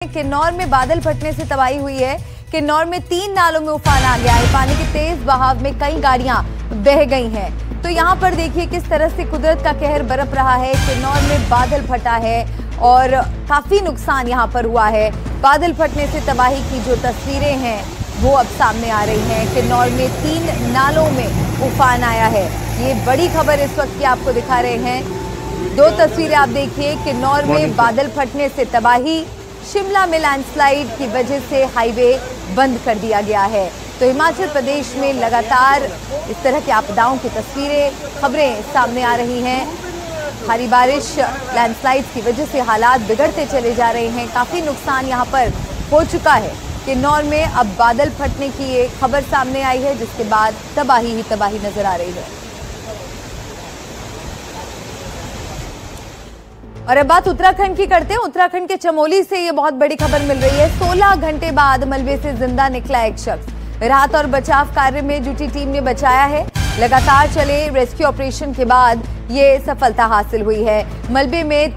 किन्नौर में बादल फटने से तबाही हुई है। किन्नौर में 3 नालों में उफान आ गया है। पानी के तेज बहाव में कई गाड़ियां बह गई हैं। तो यहां पर देखिए किस तरह से कुदरत का कहर बरप रहा है। किन्नौर में बादल फटा है और काफी नुकसान यहां पर हुआ है। बादल फटने से तबाही की जो तस्वीरें हैं वो अब सामने आ रही हैं। किन्नौर में 3 नालों में उफान आया है। ये बड़ी खबर इस वक्त की आपको दिखा रहे हैं। 2 तस्वीरें आप देखिए। किन्नौर में बादल फटने से तबाही, शिमला में लैंडस्लाइड की वजह से हाईवे बंद कर दिया गया है। तो हिमाचल प्रदेश में लगातार इस तरह की आपदाओं की तस्वीरें, खबरें सामने आ रही हैं। भारी बारिश, लैंडस्लाइड की वजह से हालात बिगड़ते चले जा रहे हैं। काफ़ी नुकसान यहाँ पर हो चुका है। किन्नौर में अब बादल फटने की ये खबर सामने आई है, जिसके बाद तबाही ही तबाही नजर आ रही है। और अब बात उत्तराखंड की करते हैं। उत्तराखंड के चमोली से ये बहुत बड़ी खबर मिल रही है। 16 घंटे बाद मलबे से जिंदा निकला एक शख्स। राहत और बचाव कार्य में जुटी टीम ने बचाया है। लगातार चले रेस्क्यू ऑपरेशन के बाद ये सफलता हासिल हुई है। मलबे में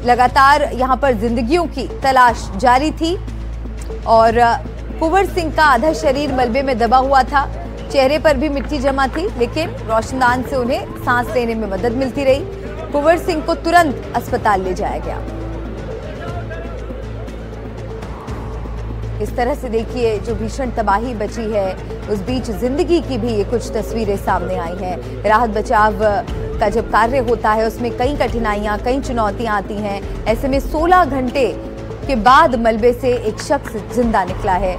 लगातार यहां पर जिंदगियों की तलाश जारी थी और कुंवर सिंह का आधा शरीर मलबे में दबा हुआ था। चेहरे पर भी मिट्टी जमा थी, लेकिन रोशनदान से उन्हें सांस लेने में मदद मिलती रही। कुंवर सिंह को तुरंत अस्पताल ले जाया गया। इस तरह से देखिए जो भीषण तबाही बची है, उस बीच जिंदगी की भी ये कुछ तस्वीरें सामने आई हैं। राहत बचाव का जब कार्य होता है उसमें कई कठिनाइयां, कई चुनौतियां आती हैं। ऐसे में 16 घंटे के बाद मलबे से एक शख्स जिंदा निकला है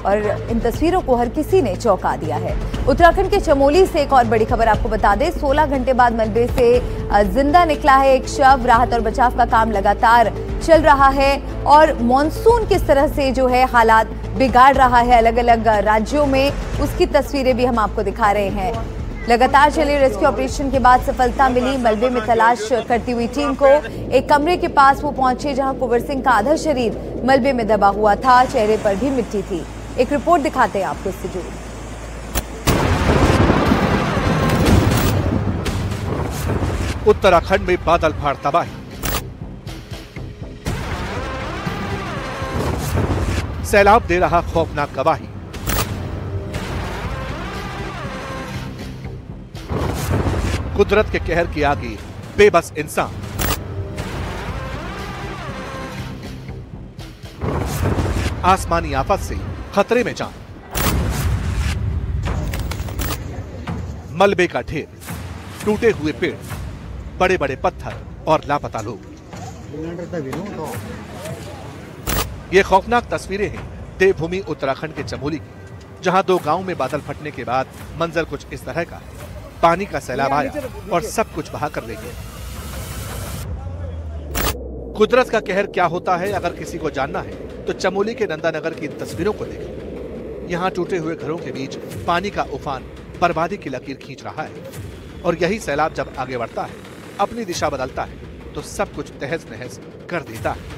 और इन तस्वीरों को हर किसी ने चौंका दिया है। उत्तराखंड के चमोली से एक और बड़ी खबर आपको बता दें। 16 घंटे बाद मलबे से जिंदा निकला है एक शव। राहत और बचाव का काम लगातार चल रहा है और मॉनसून किस तरह से जो है हालात बिगाड़ रहा है अलग अलग राज्यों में, उसकी तस्वीरें भी हम आपको दिखा रहे हैं। लगातार चले रेस्क्यू ऑपरेशन के बाद सफलता मिली। मलबे में तलाश करती हुई टीम को एक कमरे के पास वो पहुंचे जहां कुंवर सिंह का आधा शरीर मलबे में दबा हुआ था। चेहरे पर भी मिट्टी थी। एक रिपोर्ट दिखाते हैं आपको इससे जुड़ी। उत्तराखंड में बादल फाड़ तबाही, सैलाब दे रहा खौफनाक गवाही। कुदरत के कहर की आगे बेबस इंसान। आसमानी आफत से खतरे में जान। मलबे का ढेर, टूटे हुए पेड़, बड़े बड़े पत्थर और लापता लोग। ये खौफनाक तस्वीरें हैं देवभूमि उत्तराखंड के चमोली की, जहां 2 गांवों में बादल फटने के बाद मंजर कुछ इस तरह का है। पानी का सैलाब आया और सब कुछ बहा कर ले गया। कुदरत का कहर क्या होता है अगर किसी को जानना है तो चमोली के नंदानगर की इन तस्वीरों को देखें। यहाँ टूटे हुए घरों के बीच पानी का उफान बर्बादी की लकीर खींच रहा है और यही सैलाब जब आगे बढ़ता है, अपनी दिशा बदलता है तो सब कुछ तहस नहस कर देता है।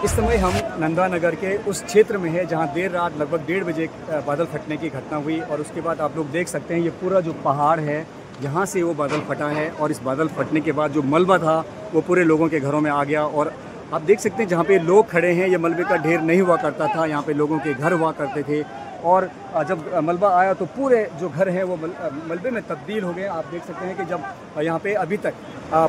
इस समय हम नंदानगर के उस क्षेत्र में है जहां देर रात लगभग 1:30 बजे बादल फटने की घटना हुई और उसके बाद आप लोग देख सकते हैं ये पूरा जो पहाड़ है यहाँ से वो बादल फटा है और इस बादल फटने के बाद जो मलबा था वो पूरे लोगों के घरों में आ गया। और आप देख सकते हैं जहाँ पे लोग खड़े हैं ये मलबे का ढेर नहीं हुआ करता था, यहाँ पे लोगों के घर हुआ करते थे और जब मलबा आया तो पूरे जो घर हैं वो मलबे में तब्दील हो गए। आप देख सकते हैं कि जब यहाँ पे अभी तक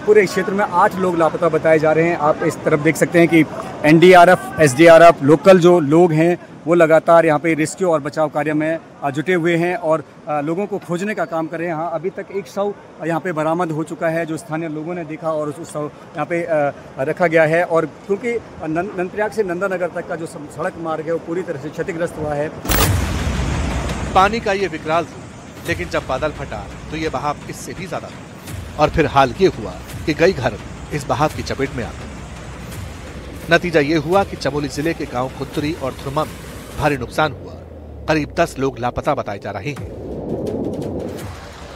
पूरे क्षेत्र में 8 लोग लापता बताए जा रहे हैं। आप इस तरफ देख सकते हैं कि NDRF, SDRF, लोकल जो लोग हैं वो लगातार यहाँ पे रेस्क्यू और बचाव कार्य में जुटे हुए हैं और लोगों को खोजने का काम कर रहे हैं। हाँ, अभी तक एक शव यहाँ पे बरामद हो चुका है जो स्थानीय लोगों ने देखा और उस शव यहाँ पे रखा गया है। और क्योंकि नंदप्रयाग से नंदानगर तक का जो सड़क मार्ग है वो पूरी तरह से क्षतिग्रस्त हुआ है। पानी का ये विकराल था, लेकिन जब बादल फटा तो ये बहाव इससे भी ज्यादा था और फिर हाल ये हुआ कि कई घर इस बहाव की चपेट में आ गए। नतीजा ये हुआ कि चमोली जिले के गांव खुत्तरी और थुरमा में भारी नुकसान हुआ। करीब 10 लोग लापता बताए जा रहे हैं।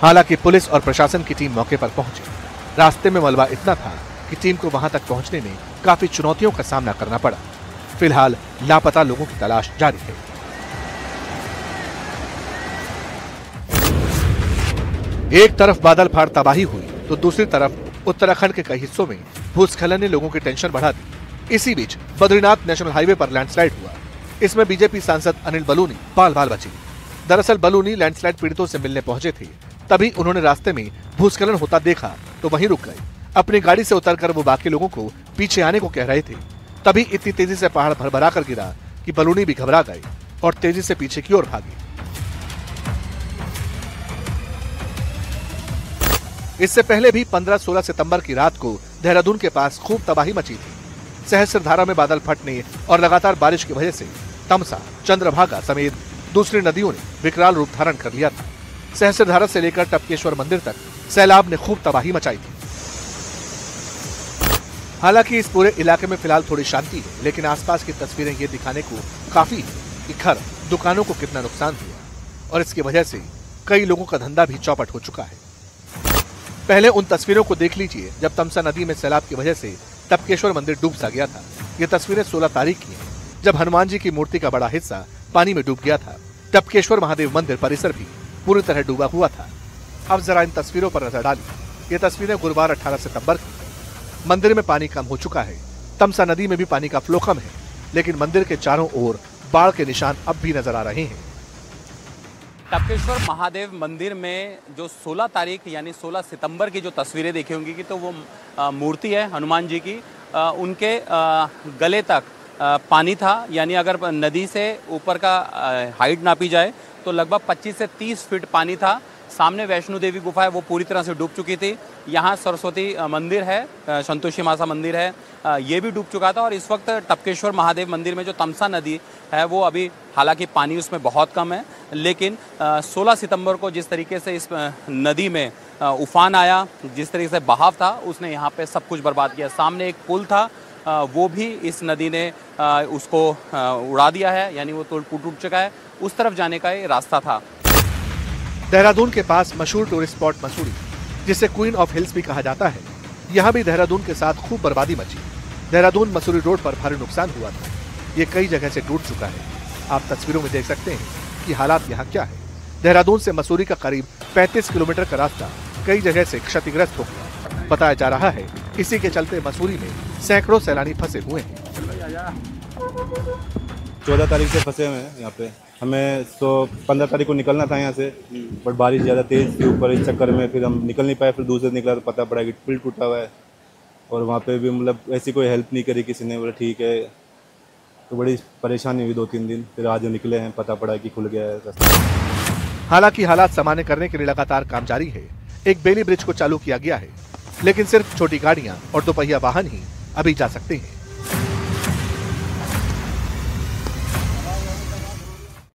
हालांकि पुलिस और प्रशासन की टीम मौके पर पहुंची। रास्ते में मलबा इतना था कि टीम को वहां तक पहुंचने में काफी चुनौतियों का सामना करना पड़ा। फिलहाल लापता लोगों की तलाश जारी है। एक तरफ बादल फाड़ तबाही हुई तो दूसरी तरफ उत्तराखंड के कई हिस्सों में भूस्खलन ने लोगों की टेंशन बढ़ा दी। इसी बीच बद्रीनाथ नेशनल हाईवे पर लैंडस्लाइड हुआ। इसमें बीजेपी सांसद अनिल बलूनी बाल बाल बची। दरअसल बलूनी लैंडस्लाइड पीड़ितों से मिलने पहुंचे थे, तभी उन्होंने रास्ते में भूस्खलन होता देखा तो वहीं रुक गए। अपनी गाड़ी से उतरकर वो बाकी लोगों को पीछे आने को कह रहे थे, तभी इतनी तेजी से पहाड़ भरभरा कर गिरा कि बलूनी भी घबरा गए और तेजी से पीछे की ओर भागे। इससे पहले भी 15-16 सितंबर की रात को देहरादून के पास खूब तबाही मची थी। सहस्त्रधारा में बादल फटने और लगातार बारिश की वजह से तमसा, चंद्रभागा समेत दूसरी नदियों ने विकराल रूप धारण कर लिया था। सहस्त्रधारा से लेकर टपकेश्वर मंदिर तक सैलाब ने खूब तबाही मचाई थी। हालांकि इस पूरे इलाके में फिलहाल थोड़ी शांति है, लेकिन आसपास की तस्वीरें ये दिखाने को काफी है कि घर, दुकानों को कितना नुकसान हुआ और इसकी वजह से कई लोगों का धंधा भी चौपट हो चुका है। पहले उन तस्वीरों को देख लीजिए जब तमसा नदी में सैलाब की वजह से टपकेश्वर मंदिर डूब सा गया था। ये तस्वीरें 16 तारीख की हैं, जब हनुमान जी की मूर्ति का बड़ा हिस्सा पानी में डूब गया था। टपकेश्वर महादेव मंदिर परिसर भी पूरी तरह डूबा हुआ था। अब जरा इन तस्वीरों पर नजर डालिए। ये तस्वीरें गुरुवार 18 सितंबर की। मंदिर में पानी कम हो चुका है। तमसा नदी में भी पानी का फ्लो कम है, लेकिन मंदिर के चारों ओर बाढ़ के निशान अब भी नजर आ रहे हैं। टपकेश्वर महादेव मंदिर में जो 16 तारीख यानी 16 सितंबर की जो तस्वीरें देखी होंगी कि तो वो मूर्ति है हनुमान जी की, उनके गले तक पानी था। यानी अगर नदी से ऊपर का हाइट नापी जाए तो लगभग 25 से 30 फीट पानी था। सामने वैष्णो देवी गुफा है, वो पूरी तरह से डूब चुकी थी। यहाँ सरस्वती मंदिर है, संतोषी माता मंदिर है, ये भी डूब चुका था। और इस वक्त टपकेश्वर महादेव मंदिर में जो तमसा नदी है वो अभी, हालांकि पानी उसमें बहुत कम है, लेकिन 16 सितंबर को जिस तरीके से इस नदी में उफान आया, जिस तरीके से बहाव था, उसने यहाँ पे सब कुछ बर्बाद किया। सामने एक पुल था, वो भी इस नदी ने उसको उड़ा दिया है, यानी वो टूट चुका है। उस तरफ जाने का ये रास्ता था। देहरादून के पास मशहूर टूरिस्ट स्पॉट मसूरी, जिसे क्वीन ऑफ हिल्स भी कहा जाता है, यहाँ भी देहरादून के साथ खूब बर्बादी मची। देहरादून मसूरी रोड पर भारी नुकसान हुआ था। ये कई जगह से टूट चुका है। आप तस्वीरों में देख सकते हैं कि हालात यहाँ क्या है। देहरादून से मसूरी का करीब 35 किलोमीटर का रास्ता कई जगह से क्षतिग्रस्त हो गया। बताया जा रहा है इसी के चलते मसूरी में सैकड़ों सैलानी फंसे हुए हैं। 14 तारीख से फंसे हुए हैं यहाँ पे। हमें तो 15 तारीख को निकलना था यहाँ से, बट बारिश ज़्यादा तेज़ थी ऊपर, इस चक्कर में फिर हम निकल नहीं पाए। फिर दूसरे निकला तो पता पड़ा कि पुल टूटा हुआ है, और वहाँ पे भी मतलब ऐसी कोई हेल्प नहीं करी किसी ने। बोला ठीक है, तो बड़ी परेशानी हुई 2-3 दिन। फिर आज निकले हैं, पता पड़ा कि खुल गया है रास्ता। हालांकि हालात सामान्य करने के लिए लगातार काम जारी है। एक बेली ब्रिज को चालू किया गया है, लेकिन सिर्फ छोटी गाड़ियां और दोपहिया वाहन ही अभी जा सकते हैं।